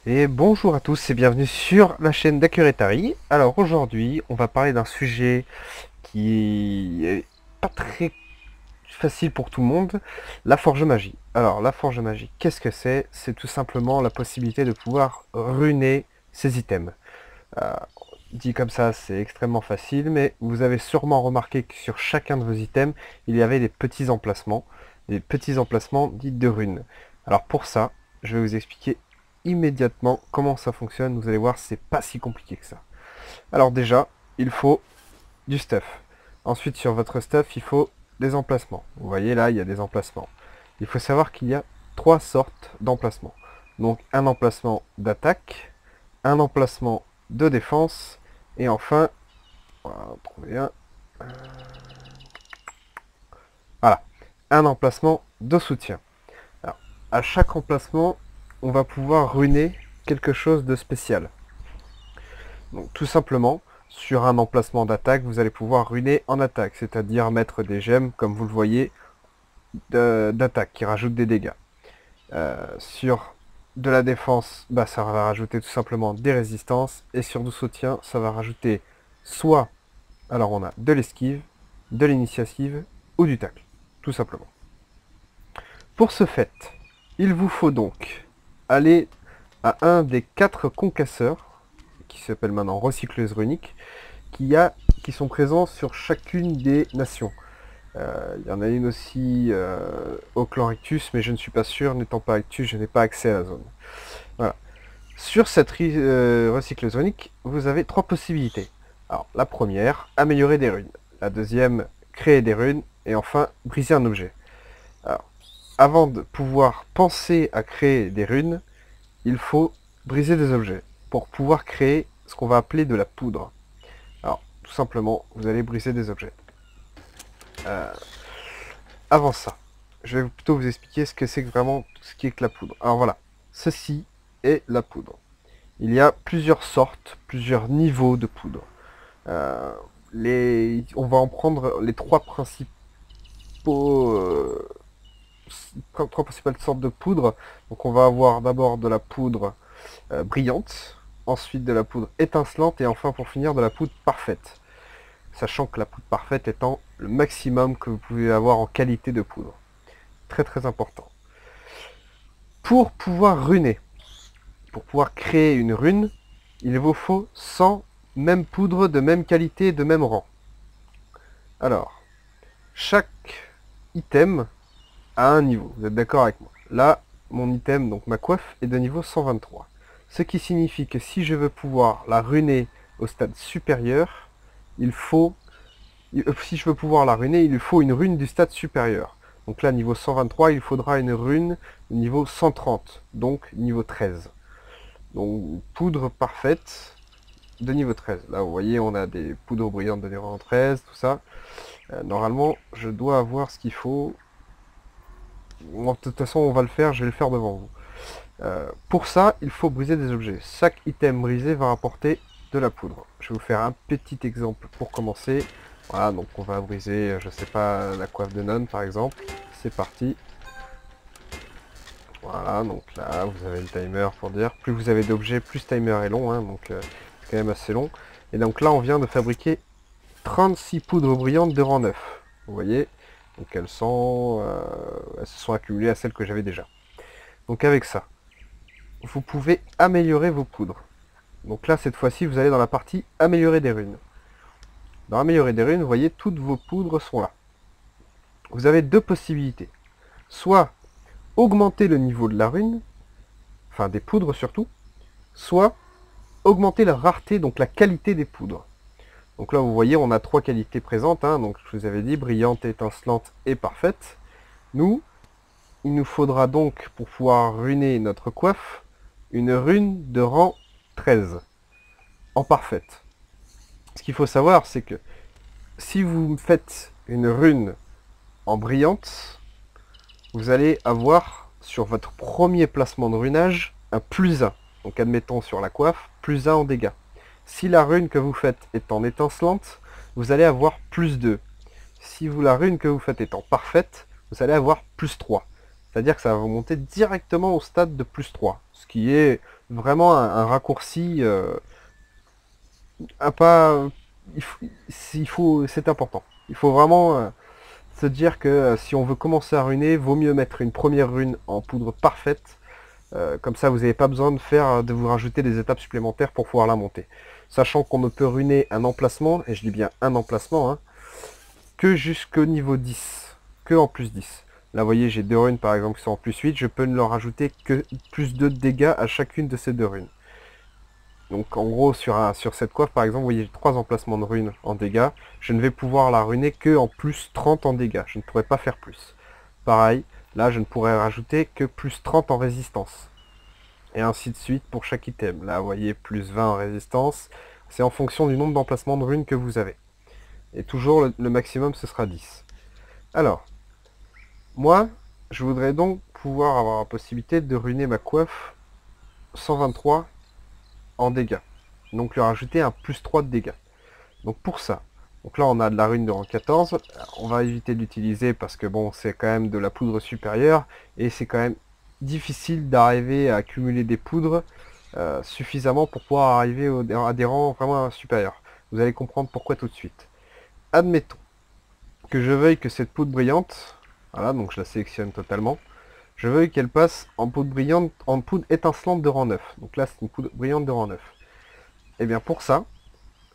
Et bonjour à tous et bienvenue sur la chaîne d'Acuretari. Alors aujourd'hui, on va parler d'un sujet qui est pas très facile pour tout le monde, la forge magie. Alors la forge magie, qu'est-ce que c'est? C'est tout simplement la possibilité de pouvoir runer ses items. Euh, Dit comme ça, c'est extrêmement facile, mais vous avez sûrement remarqué que sur chacun de vos items, il y avait des petits emplacements dits de runes. Alors pour ça, je vais vous expliquer immédiatement comment ça fonctionne. Vous allez voir, c'est pas si compliqué que ça. Alors déjà, il faut du stuff. Ensuite, sur votre stuff, il faut des emplacements. Vous voyez là, il y a des emplacements. Il faut savoir qu'il y a trois sortes d'emplacements. Donc un emplacement d'attaque, un emplacement de défense, et enfin, on va en trouver un. Voilà, un emplacement de soutien. Alors, à chaque emplacement, on va pouvoir ruiner quelque chose de spécial. Donc tout simplement, sur un emplacement d'attaque, vous allez pouvoir ruiner en attaque, c'est-à-dire mettre des gemmes, comme vous le voyez, d'attaque, qui rajoutent des dégâts. Sur de la défense, bah, ça va rajouter tout simplement des résistances, et sur du soutien, ça va rajouter soit, alors on a de l'esquive, de l'initiative, ou du tacle, tout simplement. Pour ce fait, il vous faut donc aller à un des quatre concasseurs, qui s'appelle maintenant recycleuse runique, qui sont présents sur chacune des nations. Il y en a une aussi au clan Rictus, mais je ne suis pas sûr, n'étant pas Rictus, je n'ai pas accès à la zone. Voilà. Sur cette recycleuse runique, vous avez trois possibilités. Alors, la première, améliorer des runes. La deuxième, créer des runes. Et enfin, briser un objet. Alors, avant de pouvoir penser à créer des runes, il faut briser des objets pour pouvoir créer ce qu'on va appeler de la poudre. Alors, tout simplement, vous allez briser des objets. Euh, Avant ça, je vais plutôt vous expliquer ce que c'est vraiment ce qui est que la poudre. Alors voilà, ceci est la poudre. Il y a plusieurs sortes, plusieurs niveaux de poudre. Euh, on va en prendre les euh, trois principales sortes de poudre. Donc on va avoir d'abord de la poudre brillante, ensuite de la poudre étincelante et enfin pour finir de la poudre parfaite. Sachant que la poudre parfaite étant le maximum que vous pouvez avoir en qualité de poudre. Très très important. Pour pouvoir runer, pour pouvoir créer une rune, il vous faut 100 mêmes poudres de même qualité et de même rang. Alors, chaque item a un niveau, vous êtes d'accord avec moi? Là, mon item, donc ma coiffe, est de niveau 123. Ce qui signifie que si je veux pouvoir la runer au stade supérieur, il faut... Si je veux pouvoir la runer, il faut une rune du stade supérieur. Donc là, niveau 123, il faudra une rune niveau 130, donc niveau 13. Donc poudre parfaite de niveau 13. Là, vous voyez, on a des poudres brillantes de niveau 13, tout ça. Normalement, je dois avoir ce qu'il faut. Bon, de toute façon, on va le faire, je vais le faire devant vous. Pour ça, il faut briser des objets. Chaque item brisé va rapporter de la poudre. Je vais vous faire un petit exemple pour commencer. Voilà, donc on va briser, je sais pas, la coiffe de nonne par exemple. C'est parti. Voilà, donc là, vous avez le timer pour dire. Plus vous avez d'objets, plus le timer est long, hein, donc c'est quand même assez long. Et donc là, on vient de fabriquer 36 poudres brillantes de rang 9. Vous voyez? Donc elles se sont accumulées à celles que j'avais déjà. Donc avec ça, vous pouvez améliorer vos poudres. Donc là, cette fois-ci, vous allez dans la partie améliorer des runes. Dans améliorer des runes, vous voyez, toutes vos poudres sont là. Vous avez deux possibilités. Soit augmenter le niveau de la rune, enfin des poudres surtout, soit augmenter la rareté, donc la qualité des poudres. Donc là, vous voyez, on a trois qualités présentes. Hein, donc je vous avais dit, brillante, étincelante et parfaite. Il nous faudra donc, pour pouvoir runer notre coiffe, une rune de rang 13, en parfaite. Ce qu'il faut savoir, c'est que si vous faites une rune en brillante, vous allez avoir sur votre premier placement de runage un plus 1. Donc admettons sur la coiffe, plus 1 en dégâts. Si la rune que vous faites est en étincelante, vous allez avoir plus 2. Si la rune que vous faites est en parfaite, vous allez avoir plus 3. C'est-à-dire que ça va vous monter directement au stade de plus 3. Ce qui est vraiment un raccourci un pas... c'est important. Il faut vraiment se dire que si on veut commencer à runer, vaut mieux mettre une première rune en poudre parfaite. Comme ça, vous n'avez pas besoin de vous rajouter des étapes supplémentaires pour pouvoir la monter. Sachant qu'on ne peut runer un emplacement, et je dis bien un emplacement, hein, que jusqu'au niveau 10, que en plus 10. Là, vous voyez, j'ai deux runes par exemple qui sont en plus 8, je peux ne leur rajouter que plus 2 de dégâts à chacune de ces deux runes. Donc en gros, sur cette coiffe par exemple, vous voyez, j'ai 3 emplacements de runes en dégâts, je ne vais pouvoir la runer que en plus 30 en dégâts, je ne pourrai pas faire plus. Pareil, là je ne pourrais rajouter que plus 30 en résistance. Et ainsi de suite pour chaque item. Là, vous voyez, plus 20 en résistance. C'est en fonction du nombre d'emplacements de runes que vous avez. Et toujours, le maximum, ce sera 10. Alors, moi, je voudrais donc pouvoir avoir la possibilité de ruiner ma coiffe 123 en dégâts. Donc, lui rajouter un plus 3 de dégâts. Donc, pour ça, donc là, on a de la rune de rang 14. On va éviter de l'utiliser parce que, bon, c'est quand même de la poudre supérieure. Et c'est quand même difficile d'arriver à accumuler des poudres suffisamment pour pouvoir arriver à des rangs vraiment supérieurs. Vous allez comprendre pourquoi tout de suite. Admettons que je veuille que cette poudre brillante, voilà, donc je la sélectionne totalement, je veuille qu'elle passe en poudre brillante, en poudre étincelante de rang 9. Donc là, c'est une poudre brillante de rang 9. Et bien pour ça,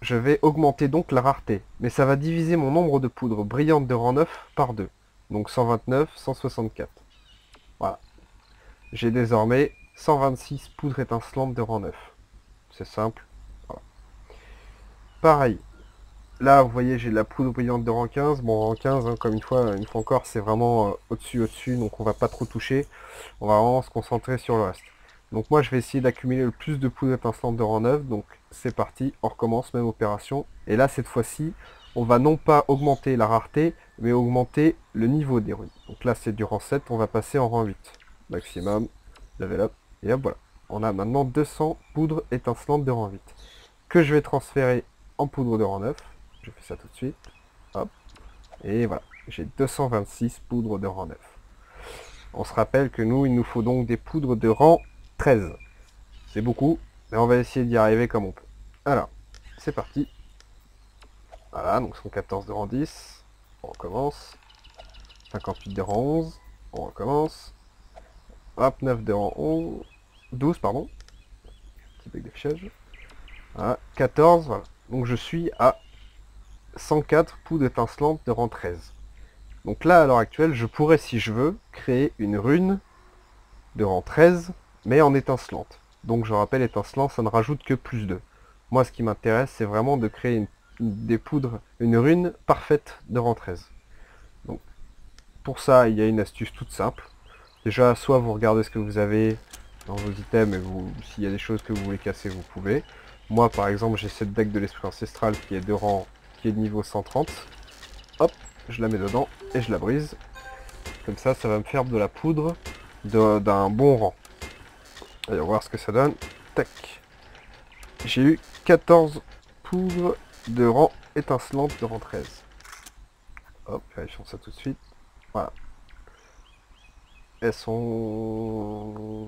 je vais augmenter donc la rareté. Mais ça va diviser mon nombre de poudres brillantes de rang 9 par 2. Donc 129, 164. Voilà. J'ai désormais 126 poudres étincelantes de rang 9. C'est simple. Voilà. Pareil. Là, vous voyez, j'ai de la poudre brillante de rang 15. Bon, rang 15, hein, comme une fois encore, c'est vraiment au-dessus, donc on va pas trop toucher. On va vraiment se concentrer sur le reste. Donc moi, je vais essayer d'accumuler le plus de poudres étincelantes de rang 9. Donc c'est parti, on recommence, même opération. Et là, cette fois-ci, on va non pas augmenter la rareté, mais augmenter le niveau des runes. Donc là, c'est du rang 7, on va passer en rang 8. Maximum, level up, et hop, voilà. On a maintenant 200 poudres étincelantes de rang 8. Que je vais transférer en poudre de rang 9. Je fais ça tout de suite. Hop. Et voilà. J'ai 226 poudres de rang 9. On se rappelle que nous, il nous faut donc des poudres de rang 13. C'est beaucoup, mais on va essayer d'y arriver comme on peut. Alors, c'est parti. Voilà, donc 114 de rang 10. On recommence. 58 de rang 11. On recommence. 29 de rang 11. 12, pardon. Petit bug d'affichage. Voilà, 14, voilà. Donc je suis à 104 poudres étincelantes de rang 13. Donc là, à l'heure actuelle, je pourrais, si je veux, créer une rune de rang 13, mais en étincelante. Donc je rappelle, étincelant, ça ne rajoute que plus 2. Moi, ce qui m'intéresse, c'est vraiment de créer une rune parfaite de rang 13. Donc, pour ça, il y a une astuce toute simple. Déjà, soit vous regardez ce que vous avez dans vos items, et s'il y a des choses que vous voulez casser, vous pouvez. Moi, par exemple, j'ai cette deck de l'esprit ancestral qui est de niveau 130. Hop, je la mets dedans et je la brise. Comme ça va me faire de la poudre d'un bon rang. Allez, on va voir ce que ça donne. Tac. J'ai eu 14 poudres de rang étincelante de rang 13. Hop, vérifions ça tout de suite. Voilà. Elles sont...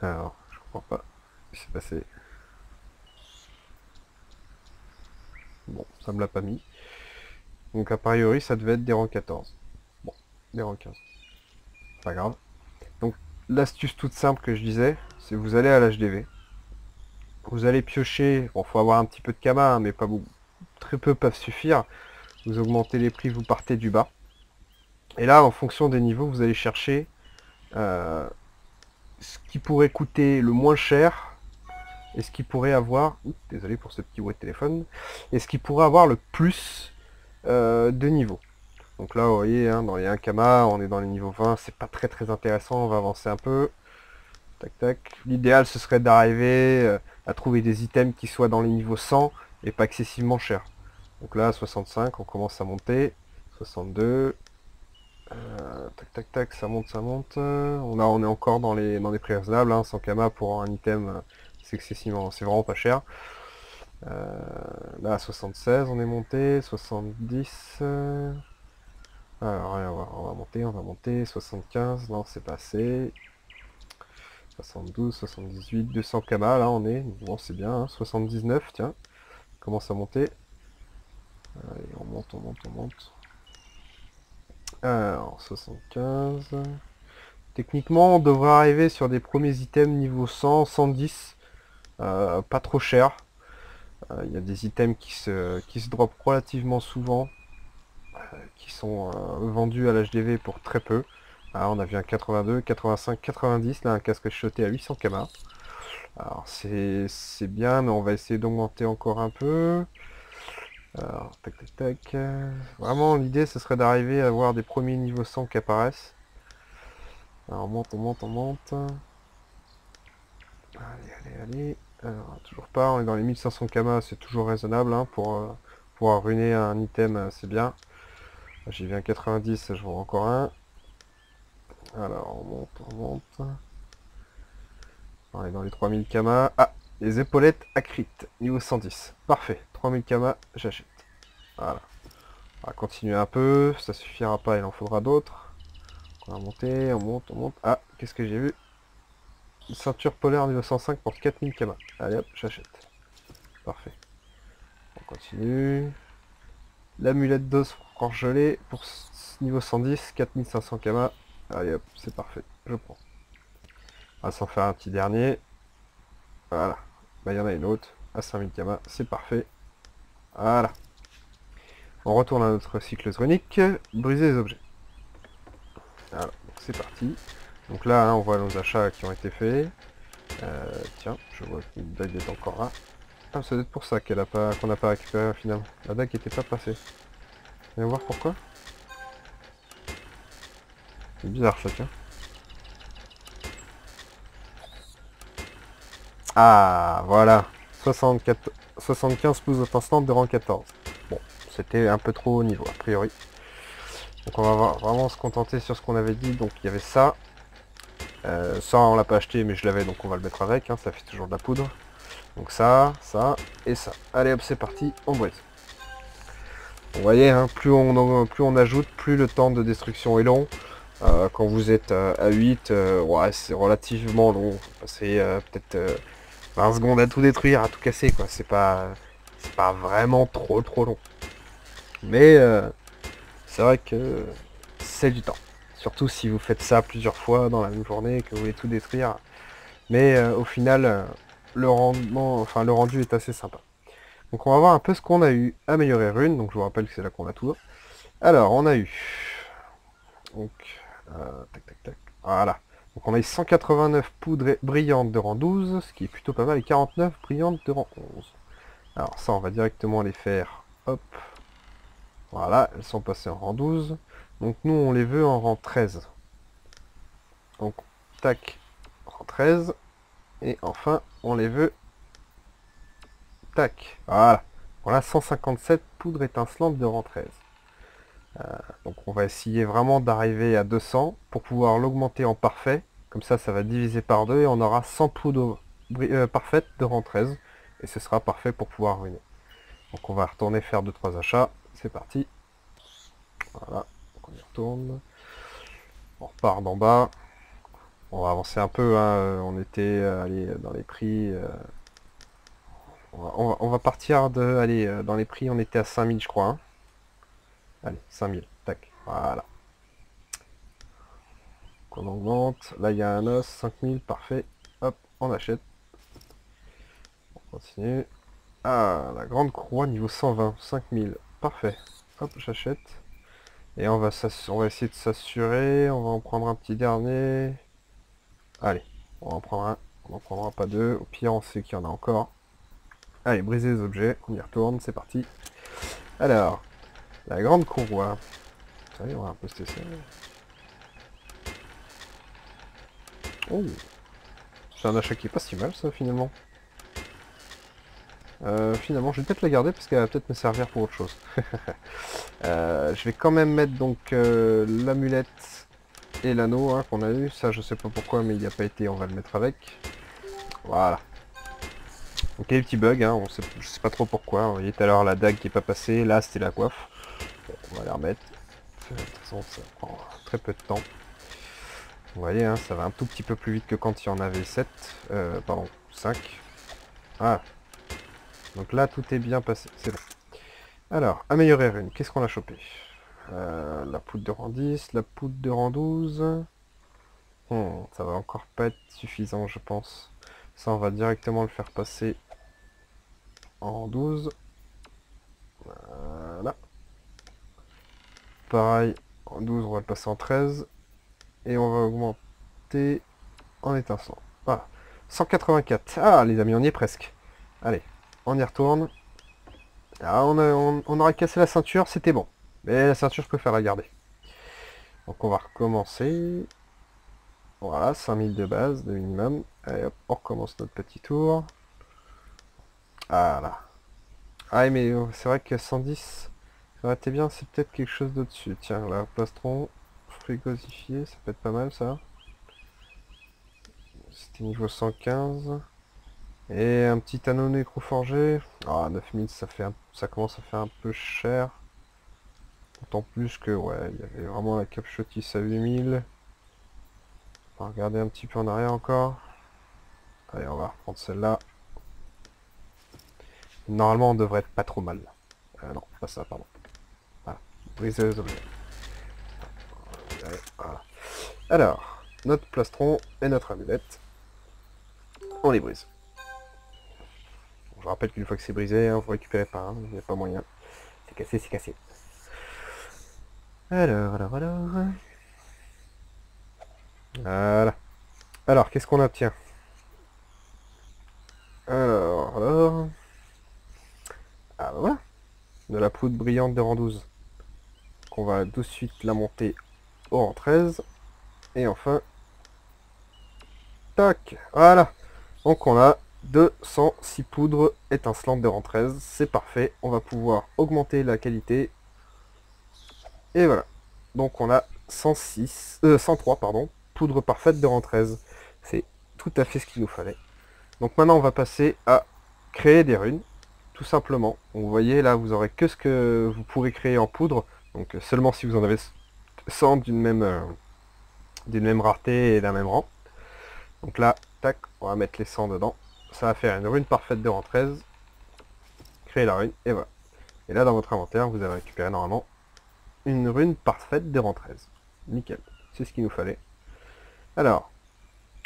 Alors, je comprends pas ce qui s'est passé. Bon, ça me l'a pas mis. Donc a priori, ça devait être des rangs 14. Bon, des rangs 15. Pas grave. Donc l'astuce toute simple que je disais, c'est vous allez à l'HDV. Vous allez piocher, bon, faut avoir un petit peu de kama, hein, mais pas beaucoup. Très peu peuvent suffire. Vous augmentez les prix, vous partez du bas. Et là, en fonction des niveaux, vous allez chercher ce qui pourrait coûter le moins cher et ce qui pourrait avoir... Oups, désolé pour ce petit bruit de téléphone. Et ce qui pourrait avoir le plus de niveaux. Donc là, vous voyez, hein, dans les 1 kama, on est dans les niveaux 20, c'est pas très intéressant, on va avancer un peu. Tac tac. L'idéal, ce serait d'arriver à trouver des items qui soient dans les niveaux 100 et pas excessivement chers. Donc là, 65, on commence à monter. 62. Tac tac tac, ça monte, ça monte. On est encore dans les prix raisonnables, hein, 100 kama pour un item, c'est vraiment pas cher. Là, à 76, on est monté. 70. Alors, allez, on va monter. 75, non, c'est pas assez. 72, 78, 200 kama, là on est. Bon, c'est bien, hein. 79, tiens. Commence à monter. Allez, on monte, on monte, on monte. Alors, 75. Techniquement, on devrait arriver sur des premiers items niveau 100, 110. Pas trop cher. Il y a des items qui se drop relativement souvent, qui sont vendus à l'HDV pour très peu. Ah, on a vu un 82, 85, 90, là un casque shoté à 800 kama. Alors c'est bien, mais on va essayer d'augmenter encore un peu. Alors, tac tac tac. Vraiment l'idée ce serait d'arriver à avoir des premiers niveaux 100 qui apparaissent. Alors on monte, on monte, on monte. Allez, allez, allez. Alors, toujours pas, on est dans les 1500 kama, c'est toujours raisonnable hein, pour pouvoir ruiner un item, c'est bien. J'ai vu un 90, je vois encore un. Alors on monte, on monte. On est dans les 3000 kama. Ah, les épaulettes Akrit, niveau 110. Parfait, 3000 kama, j'achète. Voilà. On va continuer un peu, ça suffira pas, il en faudra d'autres. On va monter, on monte, on monte. Ah, qu'est-ce que j'ai vu? Une ceinture polaire niveau 105 pour 4000 kama. Allez hop, j'achète. Parfait. On continue. L'amulette d'os gelée pour niveau 110, 4500 kama. Allez hop, c'est parfait, je prends. On va s'en faire un petit dernier. Voilà. Bah, il y en a une autre à 5000 kama, c'est parfait. Voilà. On retourne à notre cycle runique, briser les objets. Voilà, donc c'est parti. Donc là, hein, on voit nos achats qui ont été faits. Tiens, je vois qu'une dague est encore là. Ah, ça doit être pour ça qu'on n'a pas récupéré finalement. La dague n'était pas passée. Vous allez voir pourquoi? C'est bizarre ça, tiens. Ah, voilà. 64, 75 pouces instant de rang 14. Bon, c'était un peu trop haut niveau, a priori. Donc on va vraiment se contenter sur ce qu'on avait dit. Donc il y avait ça. Ça on l'a pas acheté, mais je l'avais, donc on va le mettre avec. Hein, ça fait toujours de la poudre. Donc ça et ça. Allez hop, c'est parti, on brise. Vous voyez, hein, plus on ajoute, plus le temps de destruction est long. Quand vous êtes à 8, ouais, c'est relativement long. C'est peut-être 20 secondes à tout détruire, à tout casser, quoi. C'est pas vraiment trop long. Mais c'est vrai que c'est du temps. Surtout si vous faites ça plusieurs fois dans la même journée, que vous voulez tout détruire. Mais au final, le rendement, enfin le rendu est assez sympa. Donc on va voir un peu ce qu'on a eu. Améliorer rune, donc je vous rappelle que c'est là qu'on a tout. Alors on a eu. Donc, tac tac tac. Voilà. Donc on a eu 189 poudres brillantes de rang 12, ce qui est plutôt pas mal, et 49 brillantes de rang 11. Alors ça on va directement les faire. Hop. Voilà, elles sont passées en rang 12. Donc nous on les veut en rang 13. Donc tac, rang 13. Et enfin on les veut. Tac. Voilà. On a 157 poudres étincelantes de rang 13. Donc on va essayer vraiment d'arriver à 200 pour pouvoir l'augmenter en parfait. Comme ça va diviser par 2 et on aura 100 poudres parfaites de rang 13. Et ce sera parfait pour pouvoir ruiner. Donc on va retourner faire 2-3 achats. C'est parti. Voilà. Donc on y retourne. On repart d'en bas. On va avancer un peu. Hein. On était allez, dans les prix. On va partir de. Allez, dans les prix, on était à 5000 je crois. Hein. Allez, 5000. Tac. Voilà. On augmente. Là, il y a un os. 5000. Parfait. Hop, on achète. On continue. Ah, la grande croix niveau 120. 5000. Parfait. Hop, j'achète. Et on va essayer de s'assurer. On va en prendre un petit dernier. Allez, on va en prendre un. On n'en prendra pas deux. Au pire, on sait qu'il y en a encore. Allez, briser les objets. On y retourne. C'est parti. Alors, la grande courroie. Allez, on va un peu se tester. Oh, c'est un achat qui est pas si mal ça finalement. Finalement, je vais peut-être la garder parce qu'elle va peut-être me servir pour autre chose. Je vais quand même mettre donc l'amulette et l'anneau hein, qu'on a eu. Ça, je sais pas pourquoi, mais il n'y a pas été. On va le mettre avec. Voilà. Donc il y a des petits bugs. Hein, je sais pas trop pourquoi. Vous voyez tout à l'heure la dague qui est pas passée. Là, c'était la coiffe. Bon, on va la remettre. De toute façon, ça prend très peu de temps. Vous voyez, hein, ça va un tout petit peu plus vite que quand il y en avait 7. Pardon, 5. Ah, donc là, tout est bien passé. C'est bon. Alors, améliorer rune. Qu'est-ce qu'on a chopé? La poudre de rang 10, la poudre de rang 12. Ça va encore pas être suffisant, je pense. Ça, on va directement le faire passer en 12. Voilà. Pareil, en 12, on va le passer en 13. Et on va augmenter en étincelant. Voilà. 184. Ah, les amis, on y est presque. Allez, on y retourne. Ah, on aura cassé la ceinture, c'était bon. Mais la ceinture, je préfère la garder. Donc on va recommencer. Voilà, 5000 de base, de minimum. Allez hop, on recommence notre petit tour. Voilà. Ah mais c'est vrai que 110, ça aurait été bien, c'est peut-être quelque chose d'au-dessus. Tiens, là, plastron, frigosifié, ça peut être pas mal ça. C'était niveau 115. Et un petit anneau nécroforgé. Ah, 9000, ça commence à faire un peu cher. D'autant plus que, ouais, il y avait vraiment la capchotis à 8000. On va regarder un petit peu en arrière encore. Allez, on va reprendre celle-là. Normalement, on devrait être pas trop mal. Non, pas ça, pardon. Voilà. Briseuse. Allez, voilà. Alors, notre plastron et notre amulette. On les brise. Bon, je rappelle qu'une fois que c'est brisé, hein, vous récupérez pas. Hein, il n'y a pas moyen. C'est cassé, c'est cassé. Alors. Voilà. Alors, qu'est-ce qu'on obtient? Alors... Ah, bah voilà. De la poudre brillante de rang 12. On va tout de suite la monter au rang 13. Et enfin... Tac. Voilà. Donc on a 206 poudres étincelantes de rang 13. C'est parfait. On va pouvoir augmenter la qualité. Et voilà. Donc on a 103 pardon, poudres parfaites de rang 13. C'est tout à fait ce qu'il nous fallait. Donc maintenant on va passer à créer des runes. Tout simplement. Donc, vous voyez là vous aurez que ce que vous pourrez créer en poudre. Donc seulement si vous en avez 100 d'une même rareté et d'un même rang. Donc là, tac, on va mettre les 100 dedans. Ça va faire une rune parfaite de rang 13. Créer la rune, et voilà. Et là, dans votre inventaire, vous avez récupéré normalement une rune parfaite de rang 13. Nickel, c'est ce qu'il nous fallait. Alors,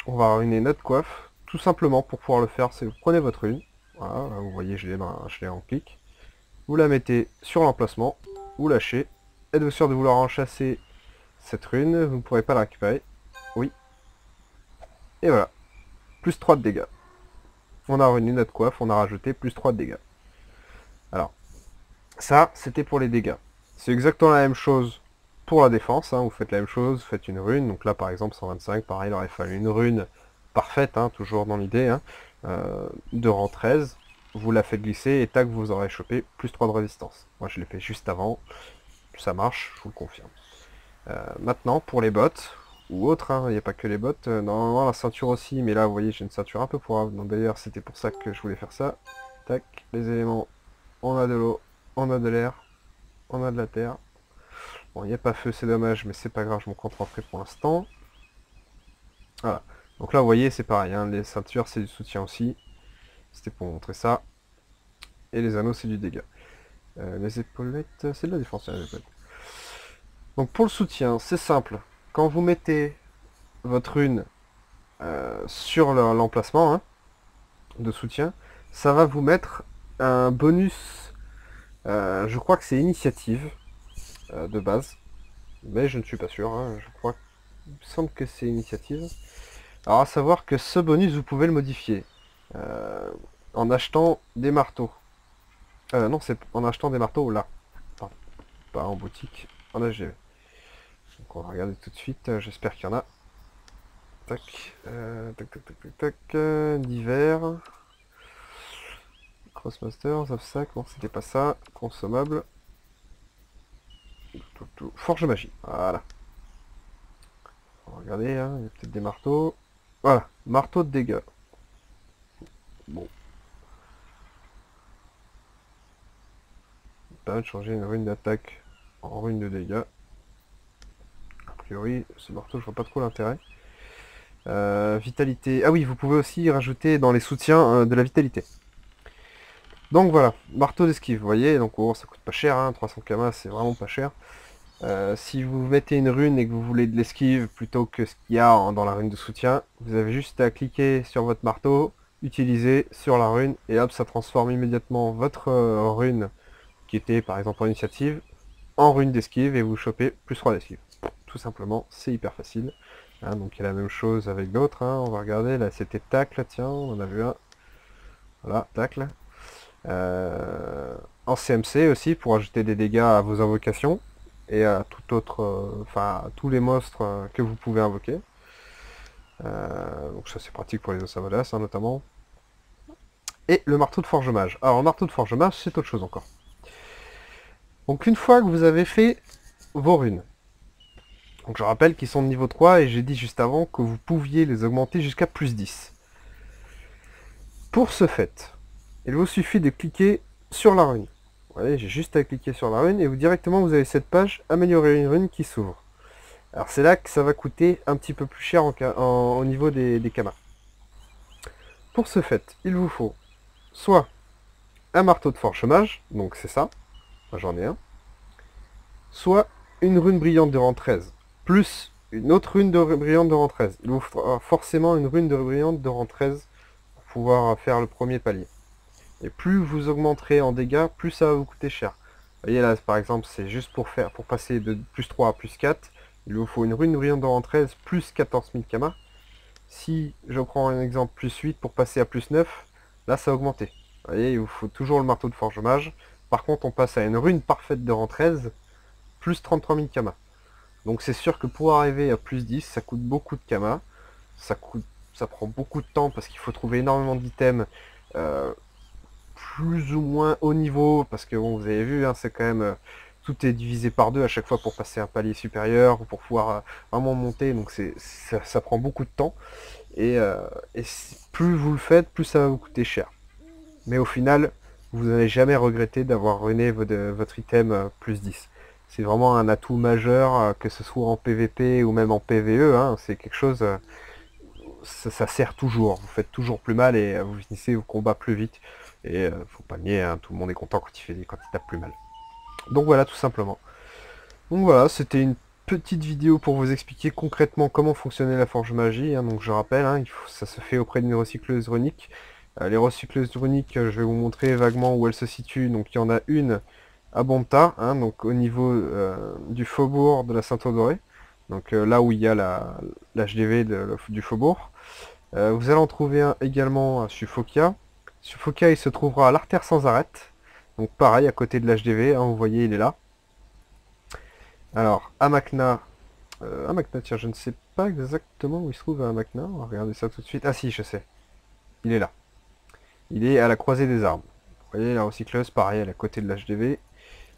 on va ruiner notre coiffe. Tout simplement, pour pouvoir le faire, c'est vous prenez votre rune. Voilà, là, vous voyez, je l'ai en clic. Vous la mettez sur l'emplacement, vous lâchez. Êtes-vous sûr de vouloir en chasser cette rune? Vous ne pourrez pas la récupérer. Oui. Et voilà. Plus 3 de dégâts. On a ruiné notre coiffe, on a rajouté plus 3 de dégâts. Alors, ça, c'était pour les dégâts. C'est exactement la même chose pour la défense. Hein. Vous faites la même chose, vous faites une rune. Donc là, par exemple, 125, pareil, il aurait fallu une rune parfaite, hein, toujours dans l'idée, hein, de rang 13. Vous la faites glisser et tac, vous aurez chopé plus 3 de résistance. Moi, je l'ai fait juste avant. Ça marche, je vous le confirme. Maintenant, pour les bottes, ou autres, hein, il n'y a pas que les bottes. Normalement, la ceinture aussi, mais là, vous voyez, j'ai une ceinture un peu pourrave. Donc d'ailleurs, c'était pour ça que je voulais faire ça. Tac, les éléments, on a de l'eau, on a de l'air, on a de la terre. Bon, il n'y a pas feu, c'est dommage, mais c'est pas grave, je m'en contenterai pour l'instant. Voilà. Donc là, vous voyez, c'est pareil, hein, les ceintures, c'est du soutien aussi. C'était pour montrer ça. Et les anneaux, c'est du dégât. Les épaulettes, c'est de la défense, les épaulettes. Donc pour le soutien, c'est simple. Quand vous mettez votre rune sur l'emplacement hein, de soutien, ça va vous mettre un bonus, je crois que c'est initiative de base, mais je ne suis pas sûr, hein, il me semble que c'est initiative. Alors à savoir que ce bonus, vous pouvez le modifier en achetant des marteaux. Non, c'est en achetant des marteaux là, pardon, pas en boutique, en HGV. Donc on va regarder tout de suite, j'espère qu'il y en a. Tac, divers. Crossmasters, Offsac, bon c'était pas ça. Consommable. Forge magie, voilà. On va regarder, hein, il y a peut-être des marteaux. Voilà, marteau de dégâts. Bon. Ça permet de changer une rune d'attaque en rune de dégâts. priori, ce marteau, je vois pas trop l'intérêt. Vitalité. Ah oui, vous pouvez aussi rajouter dans les soutiens de la vitalité. Donc voilà, marteau d'esquive, vous voyez, donc oh, ça coûte pas cher, hein, 300 kama, c'est vraiment pas cher. Si vous mettez une rune et que vous voulez de l'esquive plutôt que ce qu'il y a dans la rune de soutien, vous avez juste à cliquer sur votre marteau, utiliser sur la rune, et hop, ça transforme immédiatement votre rune, qui était par exemple en initiative, en rune d'esquive, et vous chopez plus 3 d'esquive. Tout simplement, c'est hyper facile. Hein, donc il y a la même chose avec l'autre, hein, on va regarder, là c'était tacle, tiens, on en a vu un. Voilà, tacle. En CMC aussi, pour ajouter des dégâts à vos invocations et à tout autre, enfin à tous les monstres que vous pouvez invoquer. Donc ça c'est pratique pour les Osamadas hein, notamment. Et le marteau de forge mage. Alors le marteau de forge mage c'est autre chose encore. Donc une fois que vous avez fait vos runes, donc je rappelle qu'ils sont de niveau 3 et j'ai dit juste avant que vous pouviez les augmenter jusqu'à plus 10. Pour ce fait, il vous suffit de cliquer sur la rune. Vous voyez, j'ai juste à cliquer sur la rune et directement vous avez cette page améliorer une rune qui s'ouvre. Alors c'est là que ça va coûter un petit peu plus cher au niveau des kamas. Pour ce fait, il vous faut soit un marteau de forge mage, donc c'est ça, moi j'en ai un, soit une rune brillante de rang 13, plus une autre rune brillante de rang 13. Il vous faudra forcément une rune brillante de rang 13 pour pouvoir faire le premier palier. Et plus vous augmenterez en dégâts, plus ça va vous coûter cher. Vous voyez là, par exemple, c'est juste pour passer de plus 3 à plus 4. Il vous faut une rune brillante de rang 13 plus 14 000 kamas. Si je prends un exemple plus 8 pour passer à plus 9, là ça a augmenté. Vous voyez, il vous faut toujours le marteau de forge mage. Par contre, on passe à une rune parfaite de rang 13 plus 33 000 kamas. Donc c'est sûr que pour arriver à plus 10, ça coûte beaucoup de kamas. Ça prend beaucoup de temps parce qu'il faut trouver énormément d'items. Plus ou moins haut niveau, parce que bon, vous avez vu, hein, c'est quand même tout est divisé par deux à chaque fois pour passer un palier supérieur ou pour pouvoir vraiment monter, donc ça prend beaucoup de temps et plus vous le faites, plus ça va vous coûter cher. Mais au final, vous n'allez jamais regretter d'avoir ruiné votre item plus 10. C'est vraiment un atout majeur, que ce soit en PVP ou même en PVE, hein, c'est quelque chose, ça sert toujours, vous faites toujours plus mal et vous finissez vos combats plus vite. Et faut pas nier, hein, tout le monde est content quand il tape plus mal. Donc voilà, tout simplement. Donc voilà, c'était une petite vidéo pour vous expliquer concrètement comment fonctionnait la forge magie. Hein. Donc je rappelle, hein, ça se fait auprès d'une recycleuse runique. Les recycleuses runiques, je vais vous montrer vaguement où elles se situent. Donc il y en a une à Bonta, hein, donc au niveau du faubourg de la Saint-Odoré. Donc là où il y a l'HDV du faubourg. Vous allez en trouver un également à Suffokia. Suffokia, il se trouvera à l'artère sans arrêt. Donc pareil, à côté de l'HDV, hein, vous voyez, il est là. Alors, Amakna. Amakna, tiens, je ne sais pas exactement où il se trouve à Amakna. On va regarder ça tout de suite. Ah si, je sais. Il est là. Il est à la croisée des arbres. Vous voyez, la recycleuse, pareil, elle est à côté de l'HDV.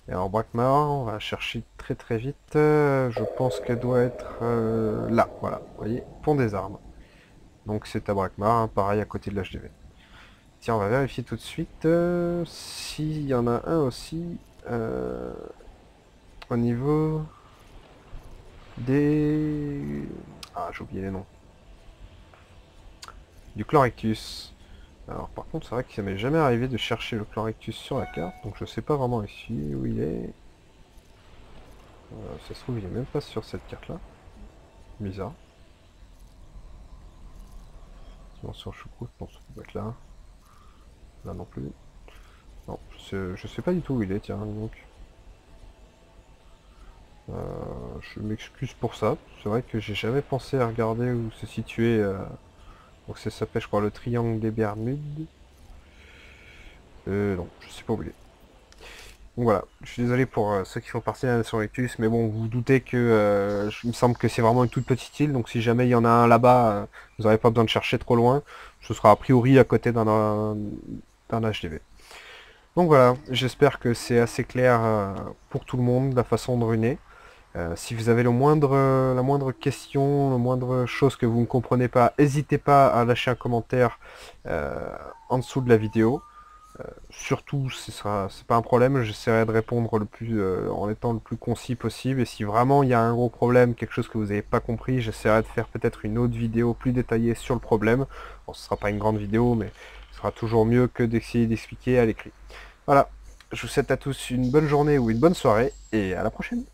Et alors, Brakmar, on va chercher très très vite. Je pense qu'elle doit être là. Voilà, vous voyez, pont des arbres. Donc c'est à Brakmar, hein, pareil, à côté de l'HDV. Tiens, on va vérifier tout de suite s'il y en a un aussi au niveau des... Ah, j'ai oublié les noms. Du Chlorictus. Alors par contre, c'est vrai que ça m'est jamais arrivé de chercher le Chlorictus sur la carte, donc je sais pas vraiment ici où il est. Ça se trouve, il est même pas sur cette carte-là. Bizarre. Sinon sur choucroute, je pense qu'il doit être là. Là non plus. Non, je sais pas du tout où il est, tiens, donc. Je m'excuse pour ça. C'est vrai que j'ai jamais pensé à regarder où se situait. Donc ça s'appelle, je crois, le triangle des Bermudes. Non, je sais pas où il est. Donc voilà, je suis désolé pour ceux qui font partie de la Nation Rictus, mais bon, vous vous doutez que il me semble que c'est vraiment une toute petite île, donc si jamais il y en a un là-bas, vous n'aurez pas besoin de chercher trop loin. Ce sera a priori à côté d'un HDV. Donc voilà, j'espère que c'est assez clair pour tout le monde, la façon de ruiner. Si vous avez la moindre question, la moindre chose que vous ne comprenez pas, n'hésitez pas à lâcher un commentaire en dessous de la vidéo. Surtout, c'est pas un problème, j'essaierai de répondre en étant le plus concis possible. Et si vraiment il y a un gros problème, quelque chose que vous n'avez pas compris, j'essaierai de faire peut-être une autre vidéo plus détaillée sur le problème. Bon, ce sera pas une grande vidéo, mais ce sera toujours mieux que d'essayer d'expliquer à l'écrit. Voilà, je vous souhaite à tous une bonne journée ou une bonne soirée, et à la prochaine.